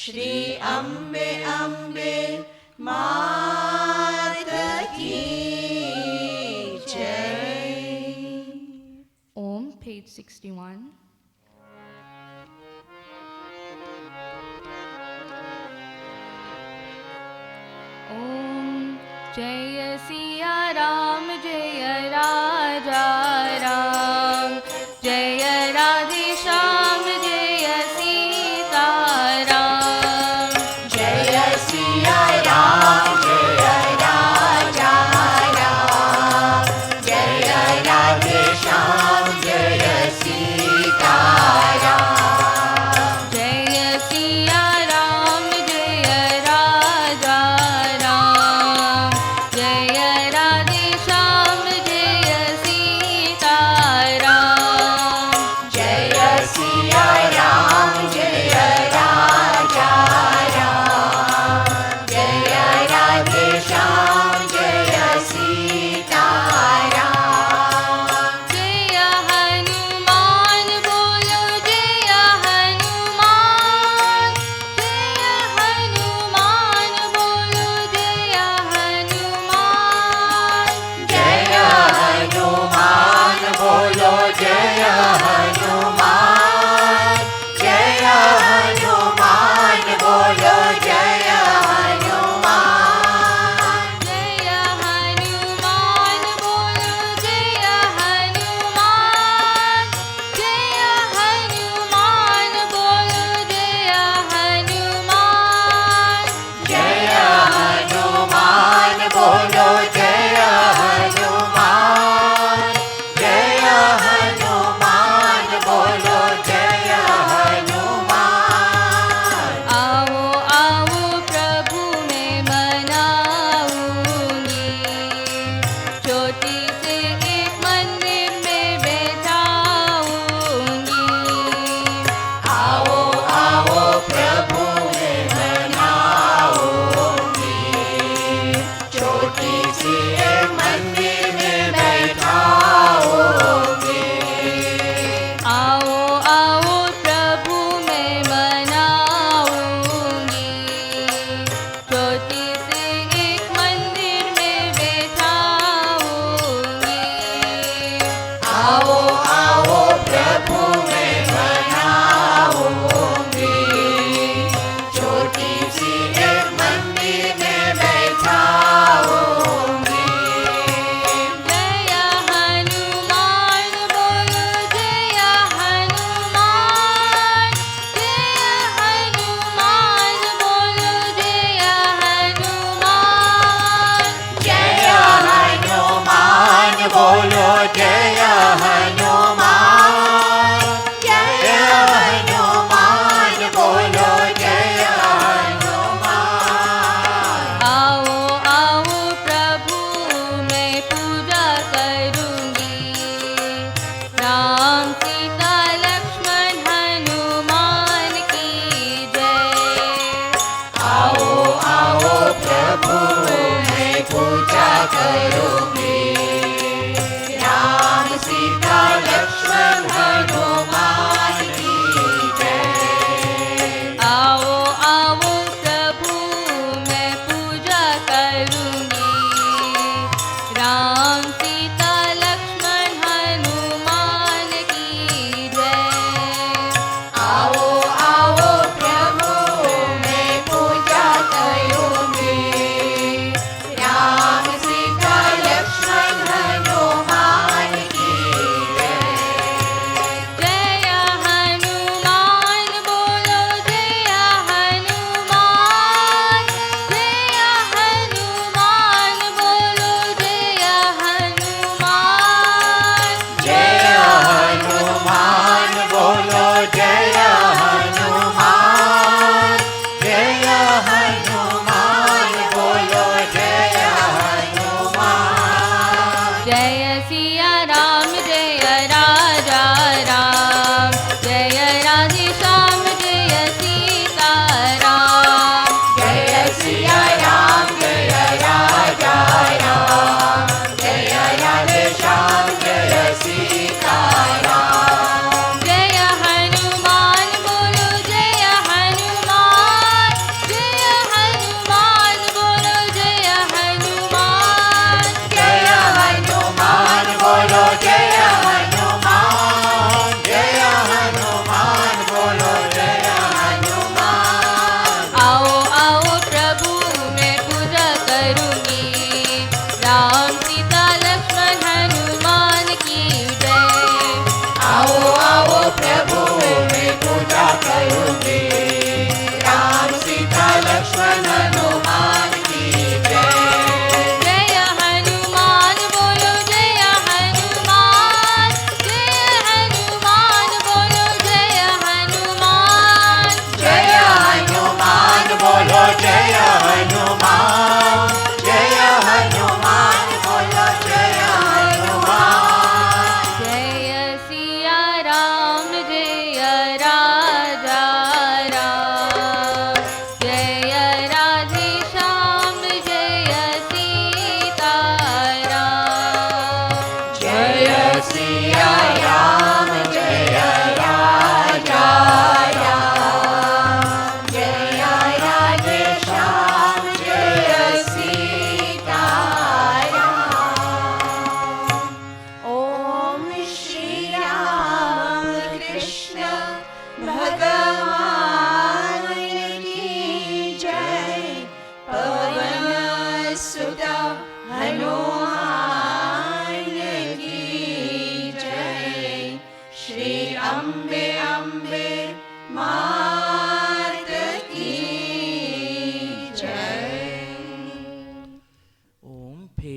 श्री अम्बे अम्बे मात की जय। Om, page 61. Om Jai Siya Ram Jai Raja Ram Jai Radhe Shyam Jai Sita Ram जय सिया राम जय राजा राम जय राधे श्याम जय Sita Ram. Jai Siya Ram Jai Raja Ram Jai Radhe Shyam Jai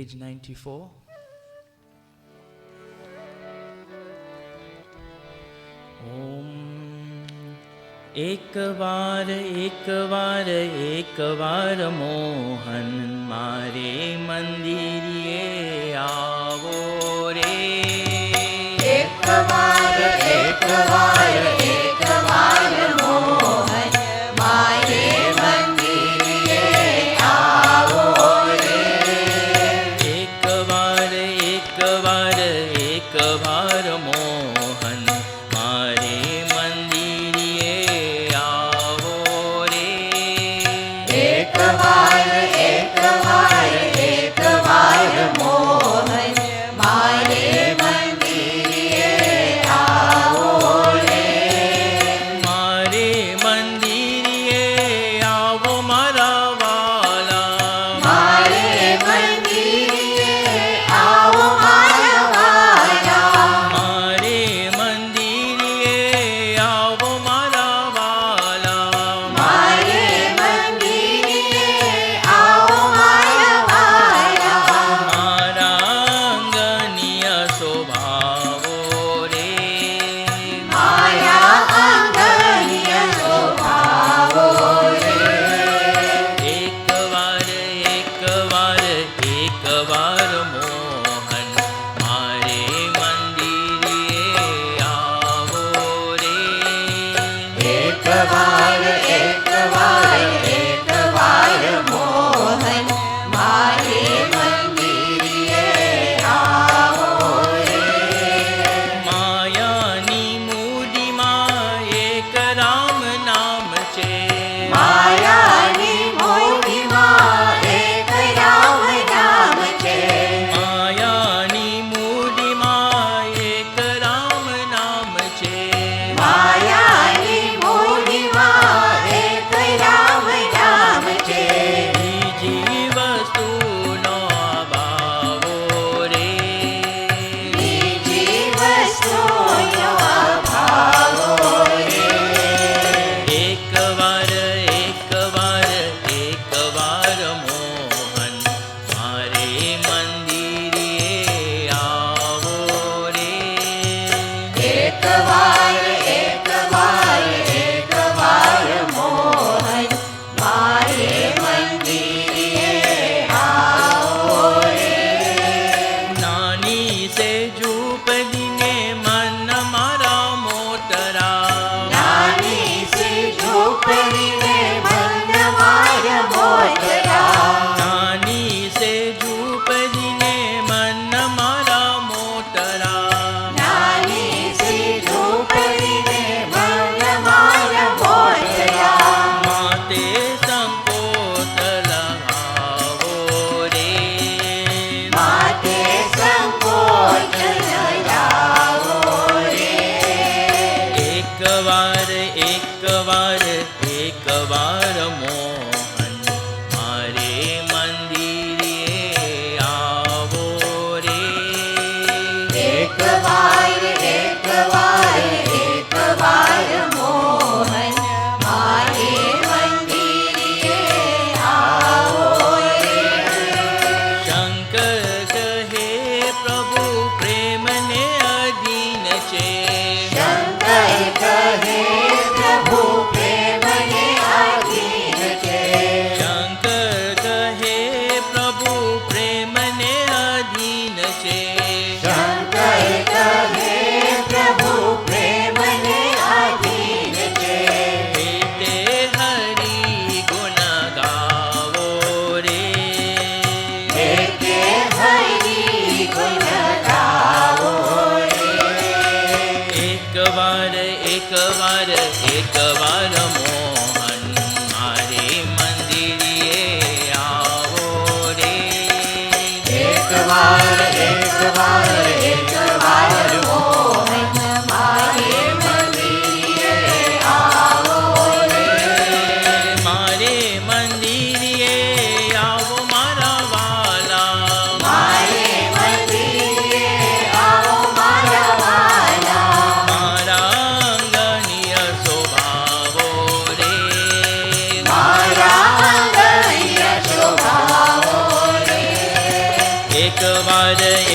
page 94. ઓમ એકવાર મોહન મારે મંદિરે આવો રે. એકવાર મોહન મારે મંદિરે આવો રે. એકવાર મોહન મારે મંદિરે આવો રે. એકવાર મોહન મારે મંદિરે આવો રે.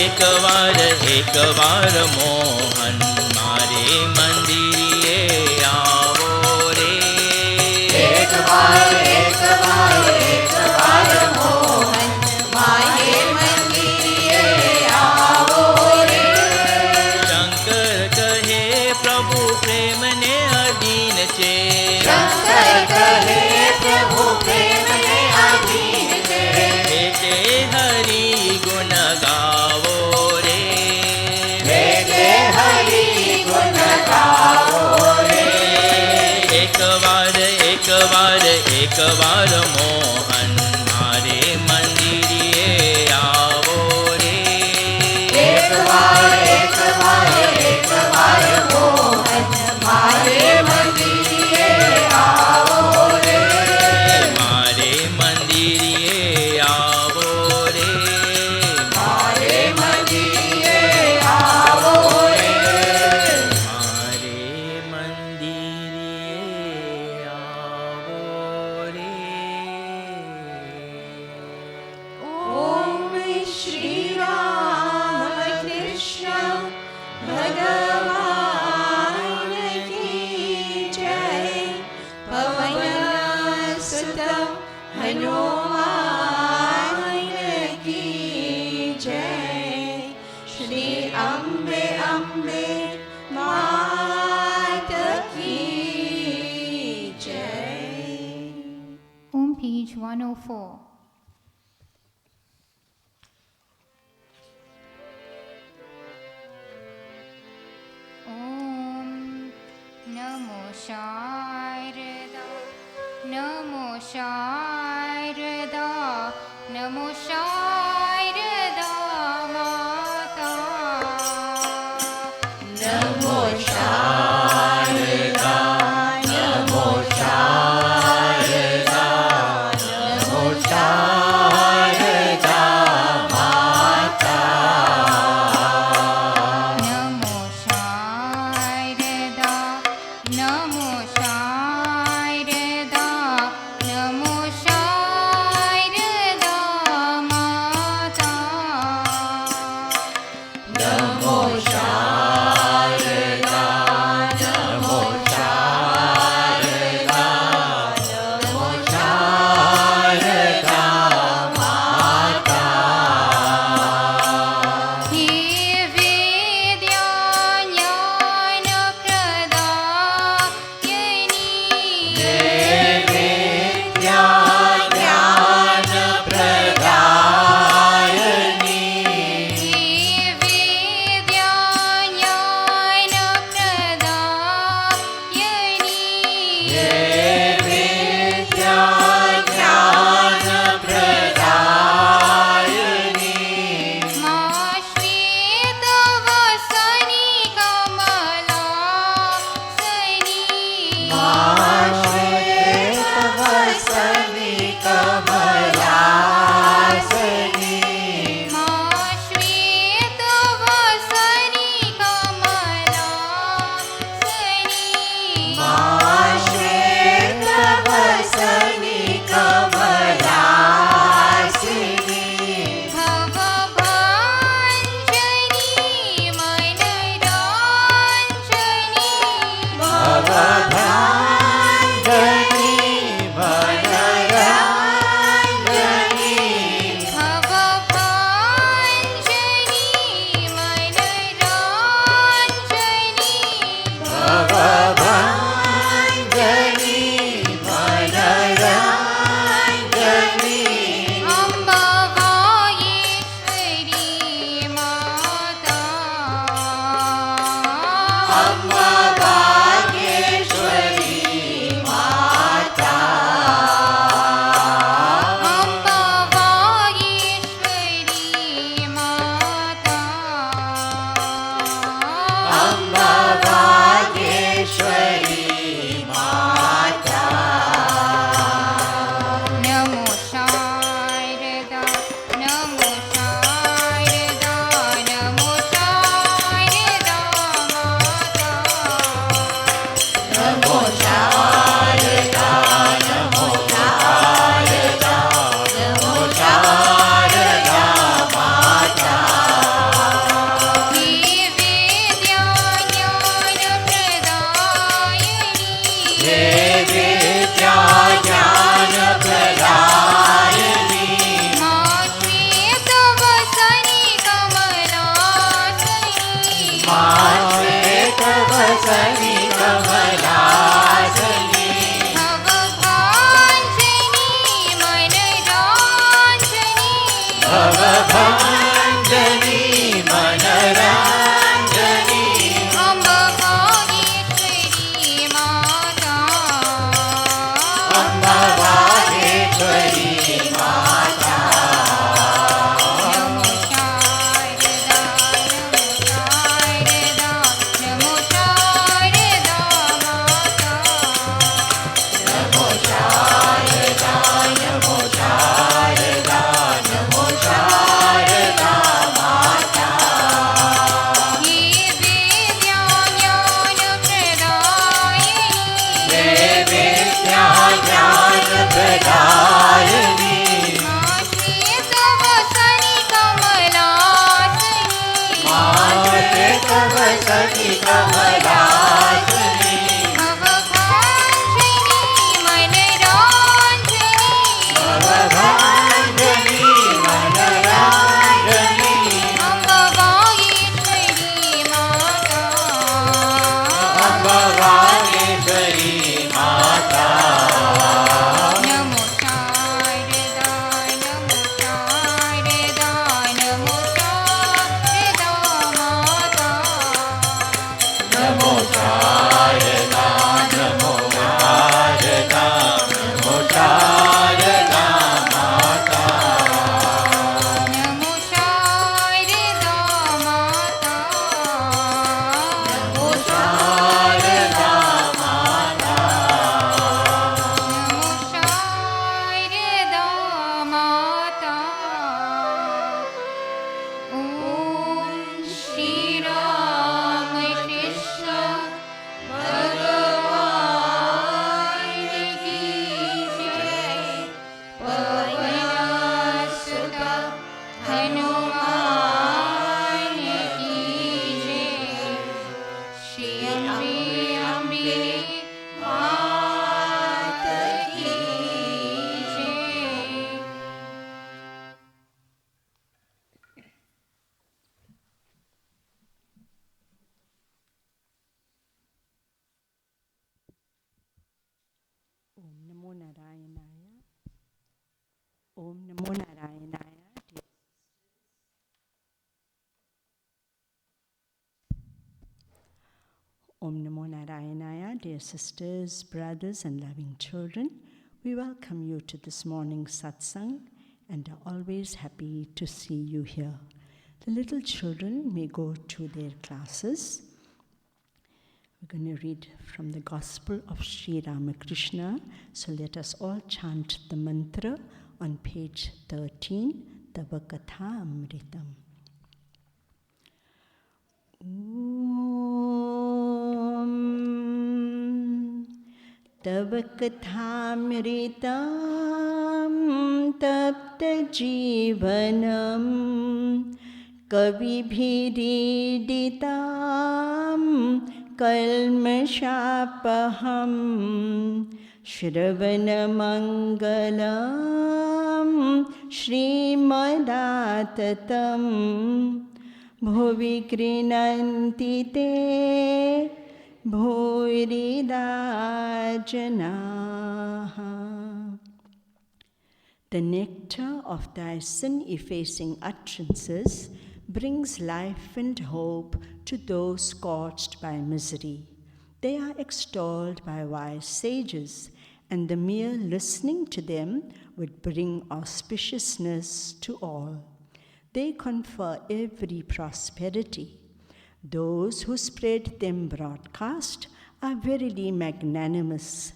એકવાર મોહન મારે મંદિરે આવો રે. એકવાર મોહન મારે મંદિરે આવો રે. શંકર કહે પ્રભુ પ્રેમને અધીન છે. શંકર કહે પ્રભુ પ્રેમને અધીન છે. એટલે હરી ગુણ ગાવો રે. એટલે હરી ગુણ ગાવો રે. એકવાર મોહન મારે મંદિરે આવો રે. એકવાર મોહન મારે મંદિરે આવો રે. મારે મંદિરે આવો રે. મારે મંદિરે આવો રે. મારે મંદિરે આવો રે. ઓમ શ્રી રામ કૃષ્ણ ભગવાન કી જય. પવન સુત હનુમાન કી જય. શ્રી અંબે માત કી જય. On page 104. Om Namo Sharada Namo Sharada Namo Sharada Mata નમો શારદા નમો શારદા નમો શારદા માતા. Namo Sharada Namo Sharada Namo Sharada Mata भवराजनी भवभाञ्जनी मनराञ्जनी भवभाञ्जनी मनराजनी अम्बवागेश्वरी माता अम्बवागेश्वरी माता नमो शारदा नमो शारदा नमो शारदा माता नमो शारदा नमो शारदा नमो शारदा माता नमो शारदा माता नमो शारदा माता नमो शारदा माता ॐ श्रीराम कृष्ण भगवान् की जय पवनसुत हनुमान की जय श्री अम्बे मात की जय Om Namo Narayanaya. Om Namo Narayanaya. Om Namo Narayanaya, dear sisters, brothers, and loving children. We welcome you to this morning's satsang and are always happy to see you here. The little children may go to their classes. We're going to read from the Gospel of Sri Ramakrishna. So let us all chant the mantra on page 13, Tava Katha Amritam. Om Tava Katha Amritam Tapta Jivanam Kavibhiriditam Kalmashapaham Shravanamangalam Srimadattatam Bhuvi Krinanti Te Bhurida Janaha. The nectar of thy sin-effacing utterances brings life and hope to those scorched by misery. They are extolled by wise sages, and the mere listening to them would bring auspiciousness to all. They confer every prosperity. Those who spread them broadcast are verily magnanimous.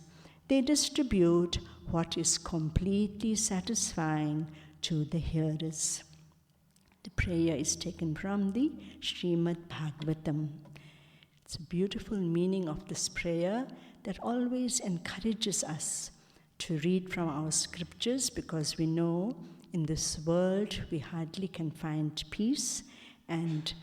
They distribute what is completely satisfying to the hearers. The prayer is taken from the Srimad Bhagavatam. It's a beautiful meaning of this prayer that always encourages us to read from our scriptures, because we know in this world we hardly can find peace, and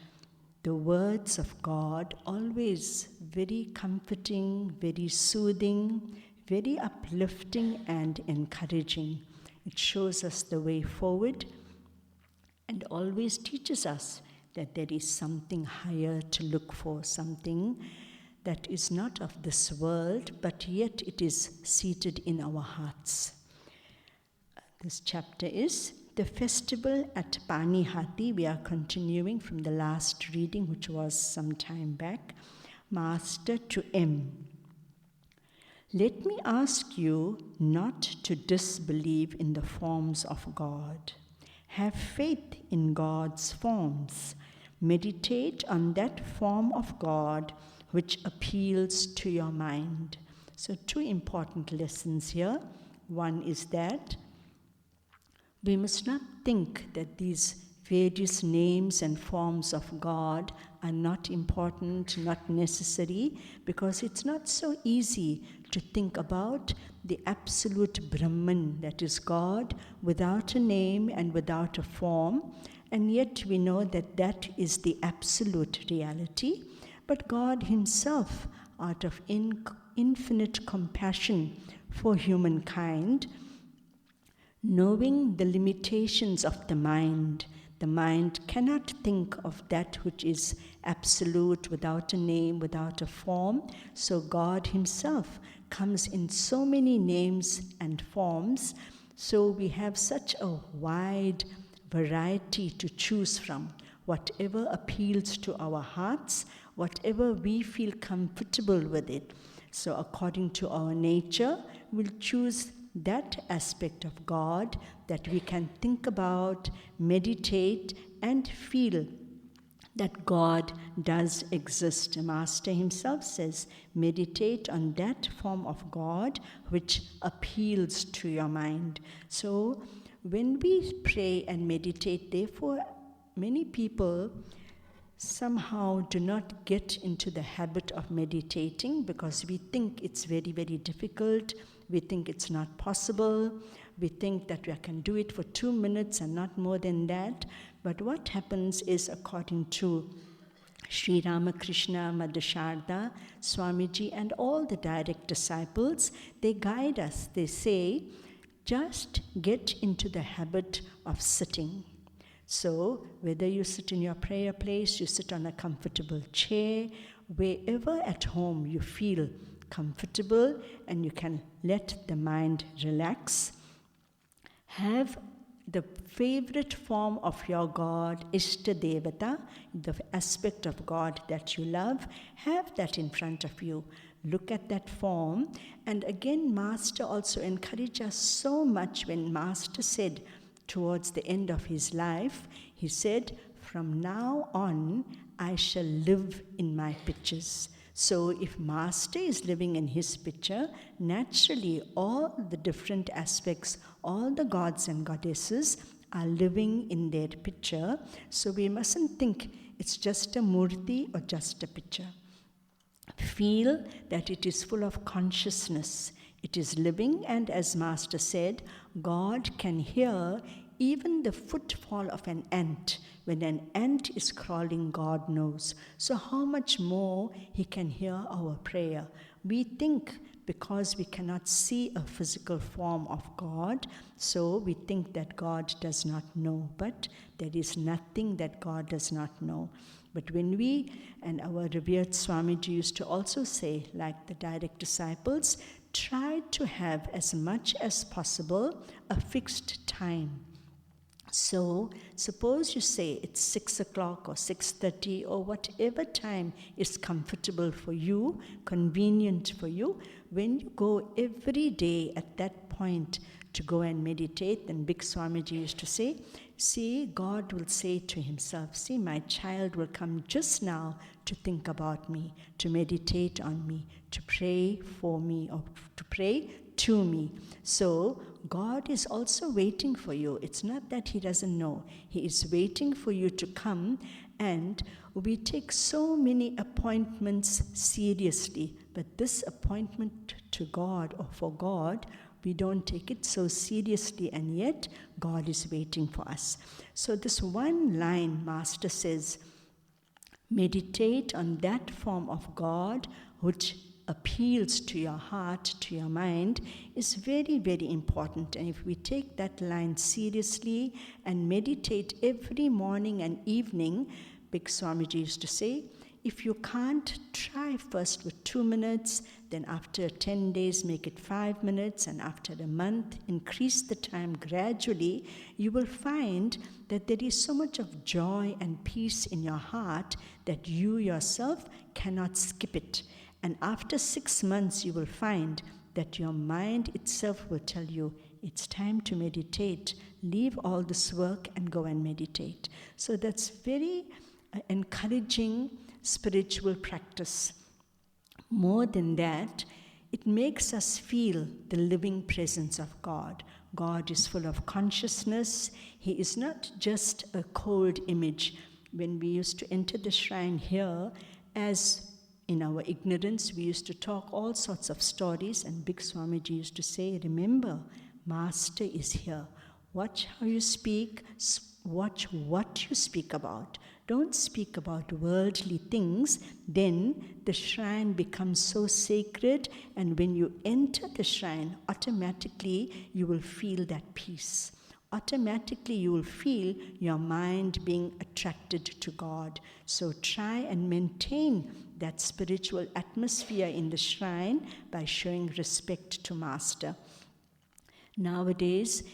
the words of God always very comforting, very soothing, very uplifting and encouraging. It shows us the way forward and always teaches us that there is something higher to look for, something that is not of this world, but yet it is seated in our hearts. This chapter is the festival at Panihati. We are continuing from the last reading, which was some time back. Master to M. Let me ask you not to disbelieve in the forms of God. Have faith in God's forms. Meditate on that form of God which appeals to your mind. So 2 important lessons here. One is that we must not think that these various names and forms of God are not important, not necessary, because it's not so easy to think about the absolute Brahman, that is God, without a name and without a form, and yet we know that that is the absolute reality. But God Himself, out of infinite compassion for humankind, knowing the limitations of the mind cannot think of that which is absolute, without a name, without a form. So God Himself comes in so many names and forms. So we have such a wide variety to choose from. Whatever appeals to our hearts, whatever we feel comfortable with it. So according to our nature, we'll choose that aspect of God that we can think about, meditate, and feel that God does exist. Master himself says, meditate on that form of God which appeals to your mind. So when we pray and meditate, therefore, many people somehow do not get into the habit of meditating because we think it's very, very difficult. We think it's not possible. We think that we can do it for 2 minutes and not more than that. But what happens is, according to Sri Ramakrishna, Mother Sarada, Swamiji, and all the direct disciples, they guide us. They say, just get into the habit of sitting. So, whether you sit in your prayer place, you sit on a comfortable chair, wherever at home you feel comfortable and you can let the mind relax, have the favorite form of your God, Ishta Devata, the aspect of God that you love, have that in front of you. Look at that form. And again, Master also encouraged us so much when Master said, towards the end of his life, he said, from now on, I shall live in my pictures. So if Master is living in his picture, naturally all the different aspects, all the gods and goddesses are living in their picture. So we mustn't think it's just a murti or just a picture. Feel that it is full of consciousness. It is living, and as Master said, God can hear even the footfall of an ant. When an ant is crawling, God knows. So how much more He can hear our prayer? We think because we cannot see a physical form of God, so we think that God does not know. But there is nothing that God does not know. But when we, and our revered Swamiji used to also say, like the direct disciples, try to have as much as possible a fixed time. So, suppose you say it's 6 o'clock or 6:30 or whatever time is comfortable for you, convenient for you. When you go every day at that point to go and meditate, then Big Swamiji used to say, see, God will say to himself, see, my child will come just now to think about me, to meditate on me, to pray for me, or to pray to me. So God is also waiting for you. It's not that He doesn't know. He is waiting for you to come, and we take so many appointments seriously. But this appointment to God or for God, we don't take it so seriously, and yet God is waiting for us. So this one line, Master says, meditate on that form of God which appeals to your heart, to your mind, is very, very important. And if we take that line seriously and meditate every morning and evening, Big Swamiji used to say, if you can't, try first with 2 minutes, then after 10 days make it 5 minutes, and after a month increase the time gradually, you will find that there is so much of joy and peace in your heart that you yourself cannot skip it. And after 6 months, you will find that your mind itself will tell you, it's time to meditate. Leave all this work and go and meditate. So that's very encouraging spiritual practice. More than that, it makes us feel the living presence of God. God is full of consciousness. He is not just a cold image. When we used to enter the shrine here, as in our ignorance, we used to talk all sorts of stories, and Big Swamiji used to say, remember, Master is here. Watch how you speak, watch what you speak about. Don't speak about worldly things. Then the shrine becomes so sacred, and when you enter the shrine, automatically you will feel that peace. Automatically you will feel your mind being attracted to God. So try and maintain that spiritual atmosphere in the shrine by showing respect to Master. Nowadays,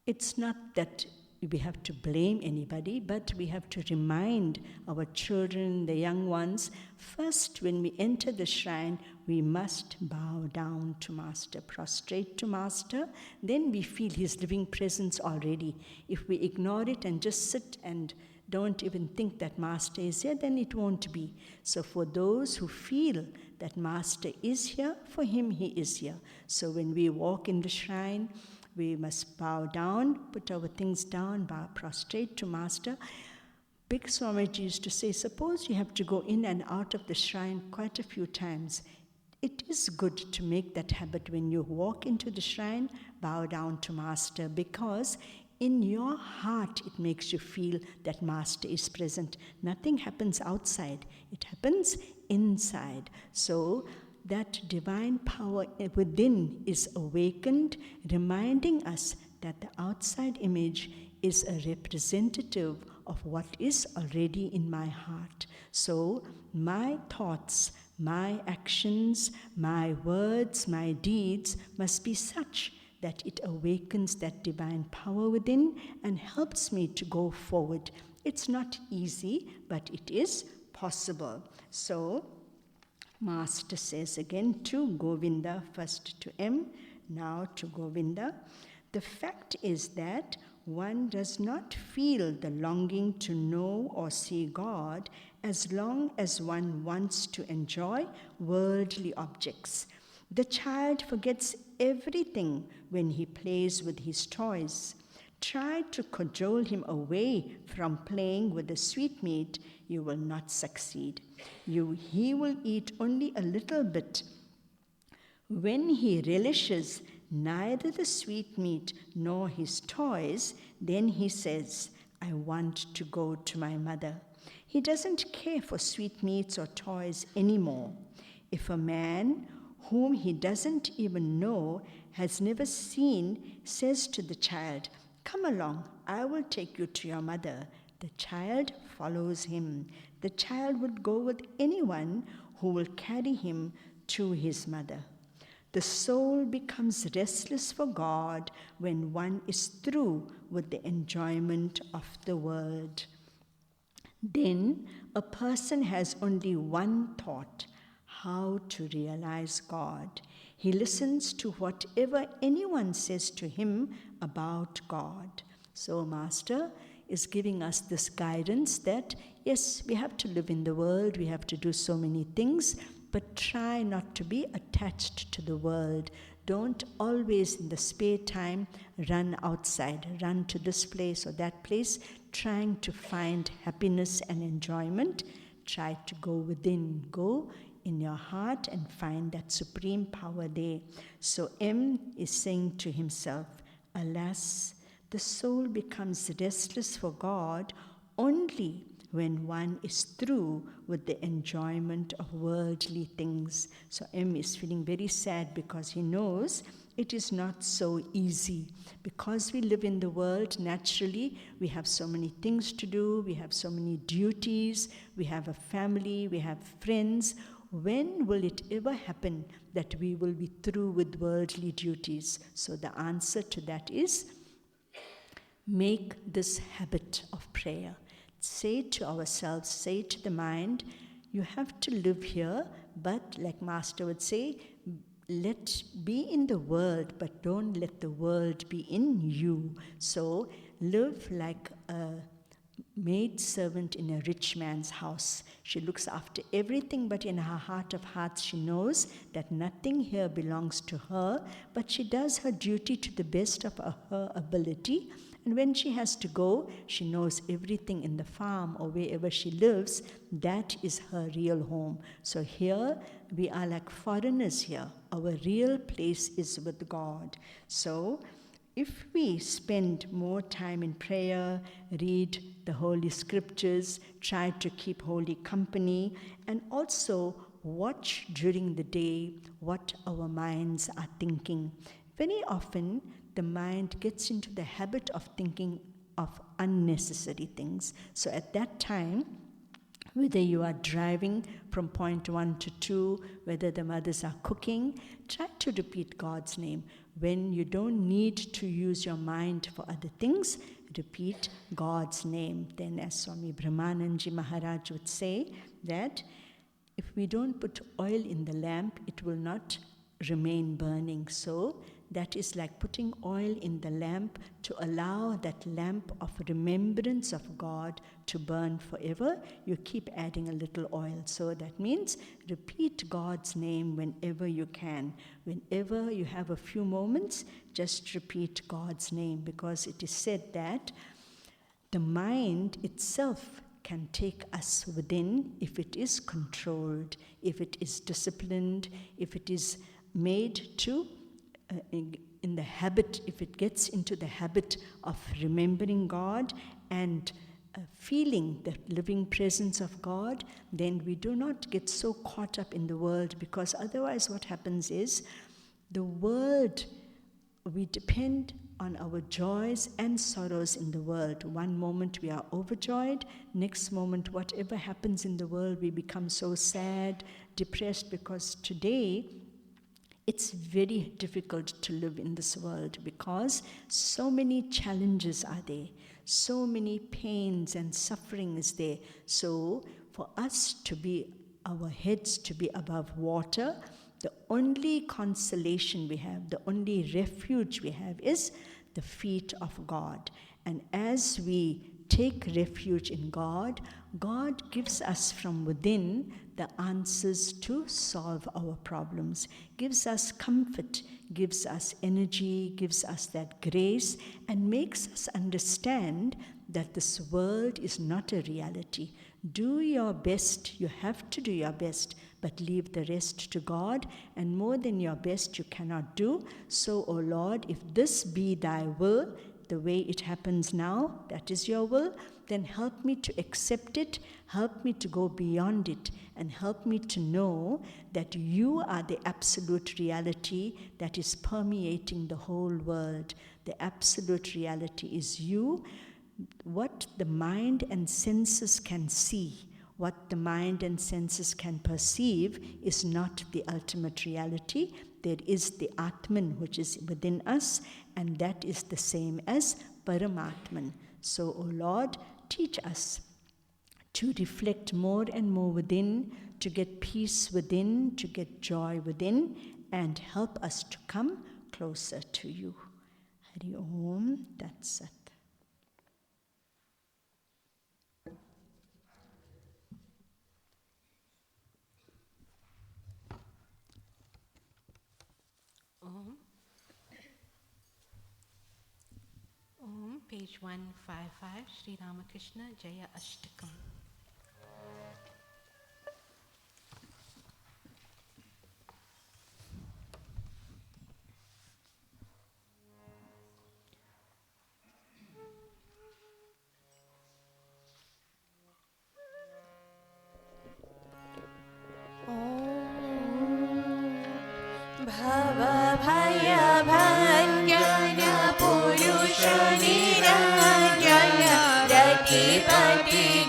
it's not that we have to blame anybody, but we have to remind our children, the young ones, first when we enter the shrine, we must bow down to Master, prostrate to Master. Then we feel his living presence already. If we ignore it and just sit and don't even think that Master is here, then it won't be. So for those who feel that Master is here, for him he is here. So when we walk in the shrine, we must bow down, put our things down, bow, prostrate to Master. Big Swamiji used to say, suppose you have to go in and out of the shrine quite a few times. It is good to make that habit when you walk into the shrine, bow down to Master, because in your heart it makes you feel that Master is present. Nothing happens outside, it happens inside. So that divine power within is awakened, reminding us that the outside image is a representative of what is already in my heart. So my thoughts, my actions, my words, my deeds must be such that it awakens that divine power within and helps me to go forward. It's not easy, but it is possible. So Master says again to Govinda, first to M, now to Govinda. The fact is that one does not feel the longing to know or see God as long as one wants to enjoy worldly objects. The child forgets everything when he plays with his toys. Try to cajole him away from playing with the sweetmeat, you will not succeed. He will eat only a little bit. When he relishes neither the sweetmeat nor his toys, then he says, I want to go to my mother. He doesn't care for sweetmeats or toys anymore. If a man whom he doesn't even know, has never seen, says to the child, come along, I will take you to your mother, the child follows him. The child would go with anyone who will carry him to his mother. The soul becomes restless for God when one is through with the enjoyment of the world. Then a person has only one thought, how to realize God. He listens to whatever anyone says to him about God. So Master is giving us this guidance that, yes, we have to live in the world, we have to do so many things, but try not to be attached to the world. Don't always in the spare time run outside, run to this place or that place, trying to find happiness and enjoyment. Try to go within, go in your heart and find that supreme power there. So M is saying to himself, alas, the soul becomes restless for God only when one is through with the enjoyment of worldly things. So M is feeling very sad because he knows it is not so easy. Because we live in the world, naturally, we have so many things to do, we have so many duties, we have a family, we have friends. When will it ever happen that we will be through with worldly duties? So the answer to that is, make this habit of prayer. Say to ourselves, say to the mind, you have to live here, but like Master would say, be in the world, but don't let the world be in you. So live like a maid servant in a rich man's house. She looks after everything, but in her heart of hearts she knows that nothing here belongs to her, but she does her duty to the best of her ability. And when she has to go, she knows everything in the farm or wherever she lives, that is her real home. So here, we are like foreigners here. Our real place is with God. So if we spend more time in prayer, read the Holy Scriptures, try to keep holy company, and also watch during the day what our minds are thinking. Very often, the mind gets into the habit of thinking of unnecessary things. So at that time, whether you are driving from point 1 to 2, whether the mothers are cooking, try to repeat God's name. When you don't need to use your mind for other things, repeat God's name. Then, as Swami Brahmananji Maharaj would say, that if we don't put oil in the lamp, it will not remain burning. So that is like putting oil in the lamp to allow that lamp of remembrance of God to burn forever. You keep adding a little oil. So that means repeat God's name whenever you can. Whenever you have a few moments, just repeat God's name, because it is said that the mind itself can take us within if it is controlled, if it is disciplined, if it is made to in the habit, if it gets into the habit of remembering God and feeling the living presence of God, then we do not get so caught up in the world, because otherwise what happens is the world, we depend on our joys and sorrows in the world. One moment we are overjoyed, next moment whatever happens in the world we become so sad, depressed, because today it's very difficult to live in this world because so many challenges are there, so many pains and suffering is there. So for us to be, our heads to be above water, the only consolation we have, the only refuge we have is the feet of God. And as we take refuge in God, God gives us from within the answers to solve our problems, gives us comfort, gives us energy, gives us that grace, and makes us understand that this world is not a reality. Do your best, you have to do your best, but leave the rest to God, and more than your best you cannot do. So, O Lord, if this be thy will, the way it happens now, that is your will, then help me to accept it, help me to go beyond it, and help me to know that you are the absolute reality that is permeating the whole world. The absolute reality is you. What the mind and senses can see, what the mind and senses can perceive is not the ultimate reality. There is the Atman which is within us, and that is the same as Paramatman. So, O Lord, teach us to reflect more and more within, to get peace within, to get joy within, and help us to come closer to you. Hari Om Tat Sat. Om, page 155, Sri Ramakrishna Jaya Ashtakam. Pati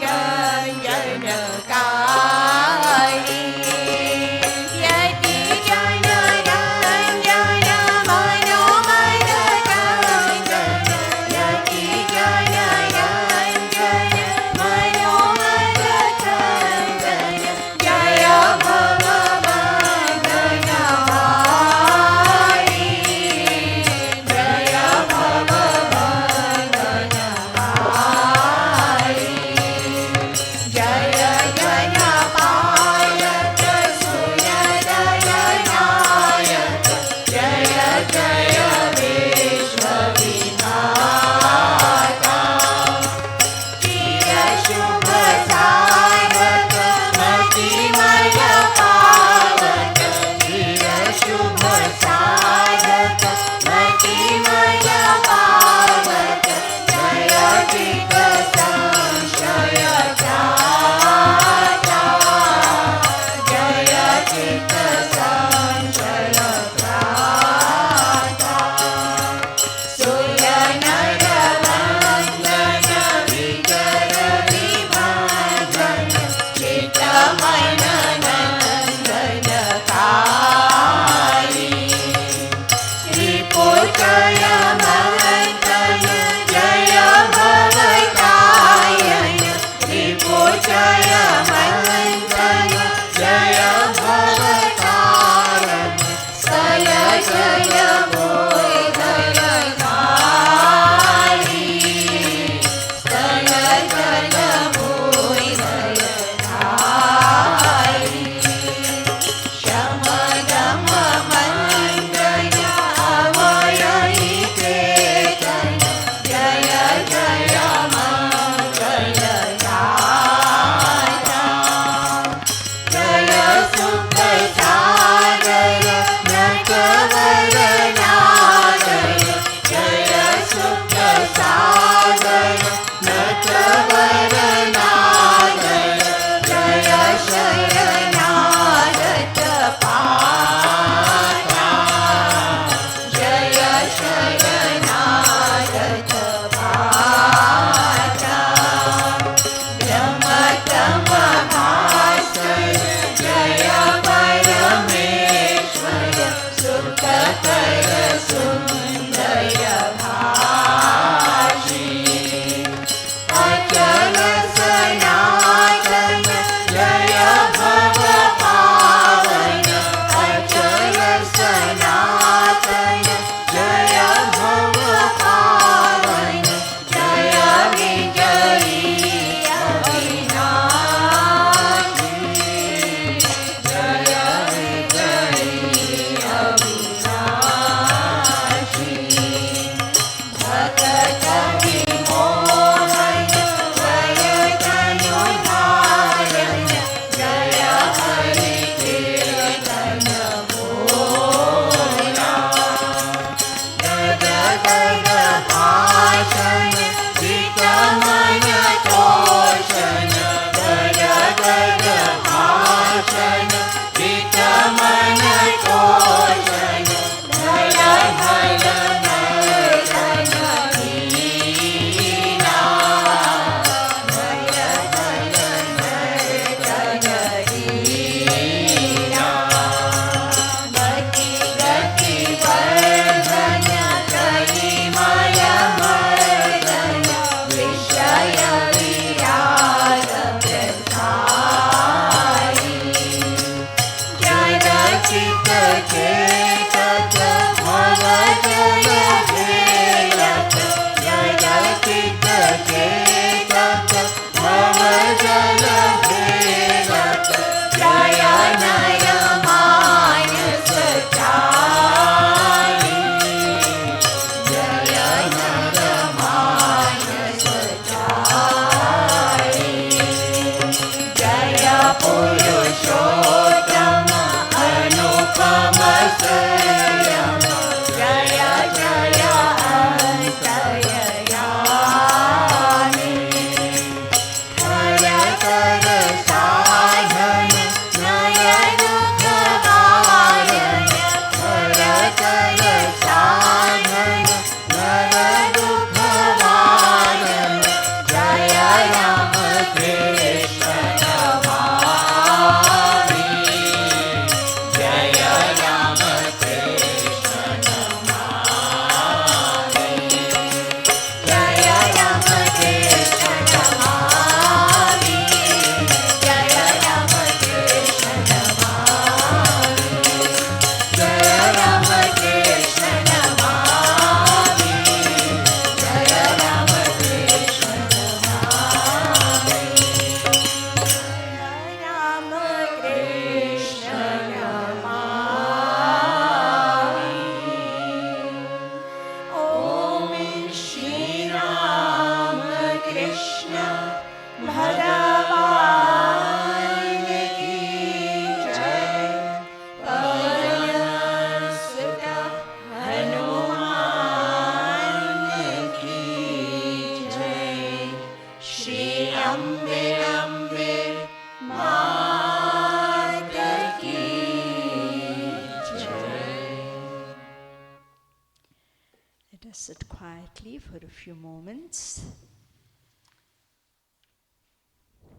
quietly for a few moments,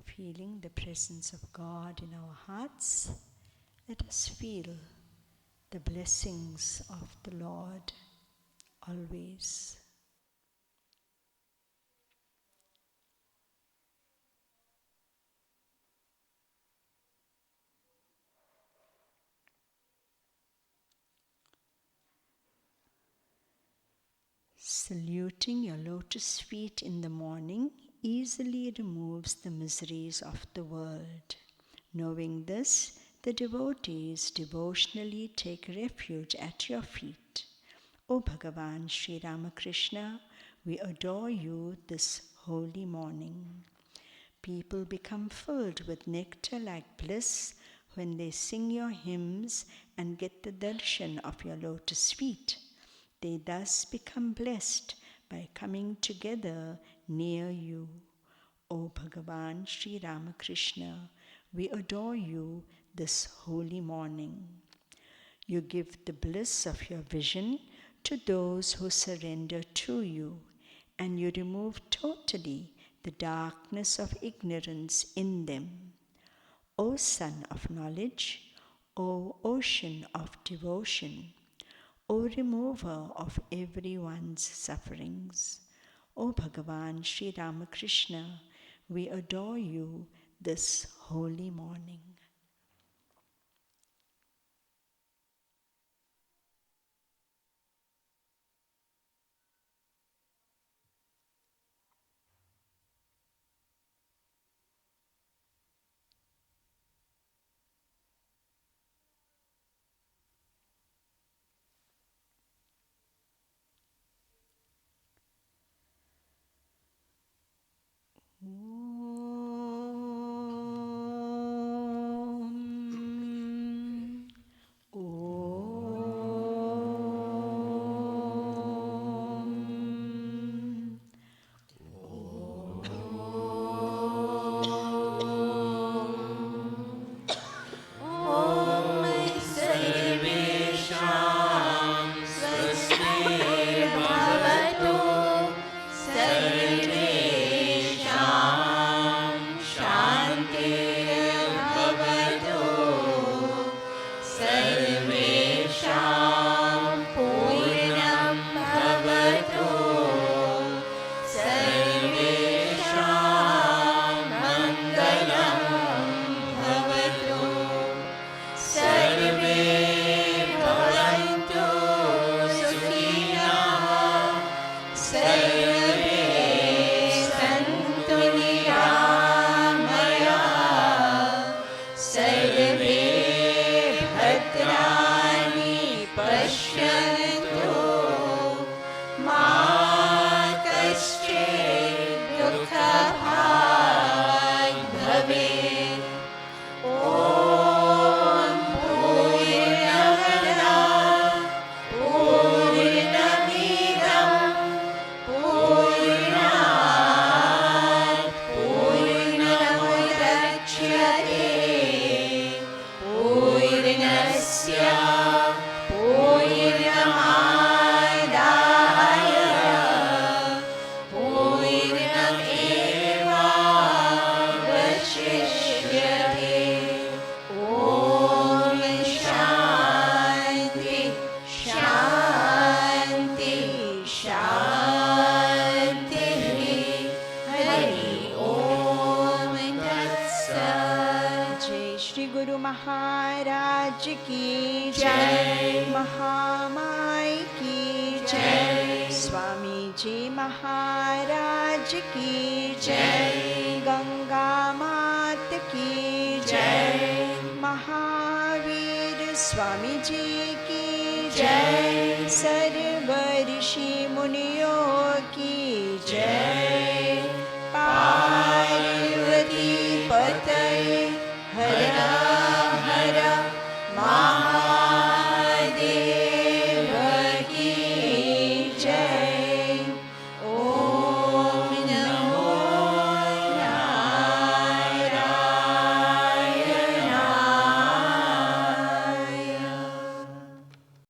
feeling the presence of God in our hearts. Let us feel the blessings of the Lord always. Saluting your lotus feet in the morning easily removes the miseries of the world. Knowing this, the devotees devotionally take refuge at your feet. O Bhagavan Sri Ramakrishna, we adore you this holy morning. People become filled with nectar-like bliss when they sing your hymns and get the darshan of your lotus feet. They thus become blessed by coming together near you. O Bhagavan Sri Ramakrishna, we adore you this holy morning. You give the bliss of your vision to those who surrender to you, and you remove totally the darkness of ignorance in them. O Sun of Knowledge, O Ocean of Devotion, O remover of everyone's sufferings, O Bhagavan Sri Ramakrishna, we adore you this holy morning. महाराज की जय, महामाई की जय, स्वामी जी महाराज की जय, गंगा मात की जय, महावीर स्वामी जी की जय, सर्व ऋषि मुनियों की जय, पार्वती पतये हर